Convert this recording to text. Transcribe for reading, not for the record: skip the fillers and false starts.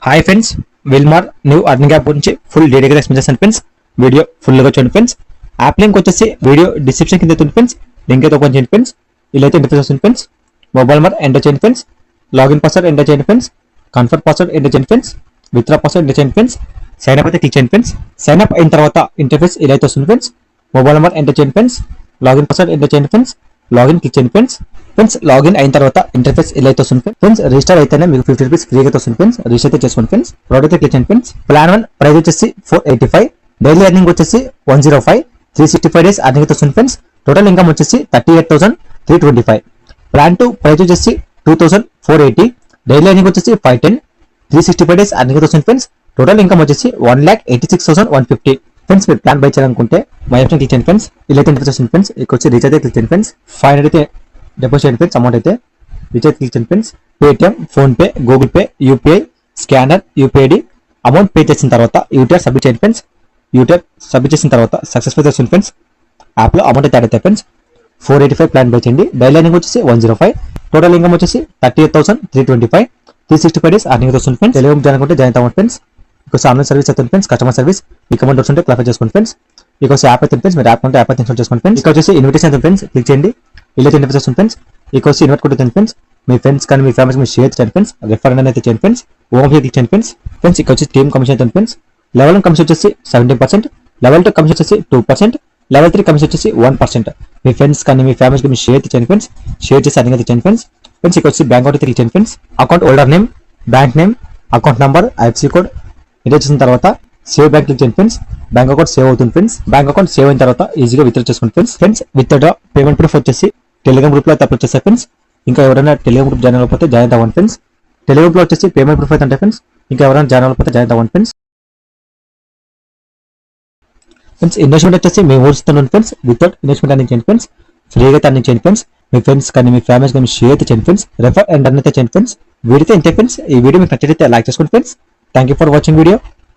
Hi friends, Wilmar new earning app గురించి full డీటెయిల్గా explain చేస్తాను ఫ్రెండ్స్. వీడియో ఫుల్గా చూడండి ఫ్రెండ్స్. యాప్ లింక్ వచ్చేసి వీడియో డిస్క్రిప్షన్ కింద ఉంది ఫ్రెండ్స్. లింక్ అయితే ఓపెన్ చేయండి ఫ్రెండ్స్. ఇలా అయితే ఇంటర్ఫేస్ వస్తుంది ఫ్రెండ్స్. మొబైల్ నెంబర్ ఎంటర్ చేయండి ఫ్రెండ్స్. లాగిన్ పాస్వర్డ్ ఎంటర్ చేయండి ఫ్రెండ్స్. కన్ఫర్మ్ పాస్వర్డ్ ఎంటర్ చేయండి ఫ్రెండ్స్. విత్డ్రా పాస్వర్డ్ ఎంటర్ చేయండి ఫ్రెండ్స్. సైన్ అప్ అయితే క్లిక్ చేయండి ఫ్రెండ్స్. సైన్ అప్ అయిన తర్వాత ఇంటర్ఫేస్ ఇలా అయితే వస్తుంది ఫ్రెండ్స్. మొబైల్ నెంబర్ ఎంటర్ చేయండి ఫ్రెండ్స్. లాగిన్ పాస్వర్డ్ ఎంటర్ చేయండి ఫ్రెండ్స్. లాగిన్ క్లిక్ చేయండి ఫ్రెండ్స్. ఫ్రెండ్స్ లాగిన్ అయిన తర్వాత ఇంటర్ఫేస్ ఇలా అయితే వస్తుంది ఫ్రెండ్స్. రిజిస్టర్ అయితేనే మీకు 50 రూపీస్ ఫ్రీగా అయితే వస్తుంది ఫ్రెండ్స్. రిజిస్టర్ అయితే చేసుకోండి ఫ్రెండ్స్. ప్రోడక్ట్ క్లిక్ చేయండి ఫ్రెండ్స్. ప్లాన్ 1 ప్రైస్ వచ్చేసి 485, డైలీ ఎర్నింగ్ వచ్చేసి 105, 365 డేస్ అర్నింగ్ అయితే వస్తుంది ఫ్రెండ్స్. టోటల్ ఇన్కమ్ వచ్చేసి 38,325. ప్లాన్ 2 ప్రైస్ వచ్చేసి 2,480, డైలీ ఎర్నింగ్ వచ్చేసి 510, 365 డేస్ అర్నింగ్ అయితే వస్తుంది ఫ్రెండ్స్. టోటల్ ఇన్కమ్ వచ్చేసి 1,86,150. ఫ్రెండ్స్ మీరు ప్లాన్ బై చేయాలనుకుంటే మై ఆప్షన్ క్లిక్ చేయండి ఫ్రెండ్స్. ఇలా అయితే ఇంటర్ఫేస్ వస్తుంది ఫ్రెండ్స్. ఇక్కడ వచ్చి రీఛార్జ్ అయితే క్లిక్ చేయండి ఫ్రెండ్స్. 500 అయితే డిపాజిట్ చేయండి ఫ్రెండ్స్. అమౌంట్ అయితే రీఛార్జ్ క్లిక్ చేయండి friends. Paytm, PhonePe, Google pay, UPI, scanner, UPI ID amount pay చేసిన తర్వాత యూటీఆర్ సబ్మిట్ చేయండి ఫ్రెండ్స్. యూటీఆర్ సబ్మిట్ చేసిన తర్వాత సక్సెస్ఫుల్ వస్తుంది ఫ్రెండ్స్. యాప్లో అమౌంట్ అయితే యాడ్ అవుతాయి ఫ్రెండ్స్. 485 ప్లాన్ బై చేయండి. డైలీ ఎర్నింగ్ వచ్చేసి 105, టోటల్ ఇన్కమ్ వచ్చేసి 38,325, 365 డేస్ అర్నింగ్ వస్తుంది ఫ్రెండ్స్. టెలిగ్రామ్ జాయిన్ అనుకుంటే జాయిన్ అవ్వండి ఫ్రెండ్స్. ఇక్కడ ఆన్లైన్ సర్వీస్ అవుతుంది ఫ్రెండ్స్. కస్టమర్ సర్వీస్ మీకు అమౌంట్ వస్తుంటే క్లారిఫై చేసుకోండి ఫ్రెండ్స్. ఇక్కడ యాప్ అయితే ఫ్రెండ్స్. మీరు యాప్ ఉంటే యాప్ అయితే ఇన్స్టాల్ చేసుకోండి ఫ్రెండ్స్. ఇక్కడ వచ్చేసి ఇన్విటేషన్ అవుతుంది ఫ్రెండ్స్. క్లిక్ చేయండి. ఇలా అయితే ఇంటర్ఫేస్ వస్తుంది ఫ్రెండ్స్. ఇక్కడ వచ్చి ఇన్వైట్ కొట్టుతుంది ఫ్రెండ్స్. మీ ఫ్రెండ్స్ కానీ మీ ఫ్యామిలీస్ మీరు షేర్ చేయండి ఫ్రెండ్స్. రెఫర్ అయితే చేయండి ఫ్రెండ్స్. ఓమ్ క్లిక్ చేయండి ఫ్రెండ్స్. ఫ్రెండ్స్ ఇక్కడ వచ్చి టీమ్ కమిషన్ అవుతుంది ఫ్రెండ్స్. లెవెల్ 1 కమిషన్ వచ్చేసి 17%, లెవెల్ 2 కమిషన్ వచ్చేసి 2%, లెవెల్ 3 కమిషన్ వచ్చేసి 1%. మీ ఫ్రెండ్స్ కానీ మీ ఫ్యామిలీస్ మీరు షేర్ చేయండి ఫ్రెండ్స్. షేర్ చేసి అర్నింగ్ అయితే చేయండి ఫ్రెండ్స్. ఫ్రెండ్స్ ఇక్కడ వచ్చి బ్యాంక్ అకౌంట్ క్లిక్ చేయండి friends. Account holder name, bank name, account number, IFSC code enter చేసిన తర్వాత సేవ్ బ్యాంక్ క్లిక్ చేయండి ఫ్రెండ్స్. బ్యాంక్ అకౌంట్ సేవ్ అవుతుంది ఫ్రెండ్స్. బ్యాంక్ అకౌంట్ సేవ్ అయిన తర్వాత ఈజీగా విత్డ్రా చేసుకోండి friends. Friends withdraw payment proof వచ్చేసి టెలిగ్రామ్ గ్రూప్ లో అయితే అప్లోడ్ చేస్తారు ఫ్రెండ్స్. ఇంకా ఎవరైనా టెలిగ్రామ్ గ్రూప్ జాయిన్ అవ్వకపోతే జాయిన్ అవ్వండి ఫ్రెండ్స్. టెలిగ్రామ్ లో వచ్చేసి పేమెంట్ ప్రూఫ్ అయితే ఉంటాయి ఫ్రెండ్స్. ఇంకా ఎవరైనా జాయిన్ అవ్వకపోతే జాయిన్ అవ్వండి ఫ్రెండ్స్. ఫ్రెండ్స్ ఇన్వెస్ట్మెంట్ వచ్చేసి మేము ఊరుస్తున్నాం ఫ్రెండ్స్. వితౌట్ ఇన్వెస్ట్మెంట్ అని చేయండి ఫ్రెండ్స్. ఫ్రీగా అయితే అన్ని చేయండి ఫ్రెండ్స్. మీ ఫ్రెండ్స్ కానీ మీ ఫ్యామిలీస్ కానీ షేర్ అయితే చేయండి ఫ్రెండ్స్. రెఫర్ అండ్ అర్న్ అయితే చేయండి ఫ్రెండ్స్. వీడియో ఇంతే ఫ్రెండ్స్. ఈ వీడియో మీకు నచ్చితే లైక్ చేసుకోండి friends. Thank you for watching video.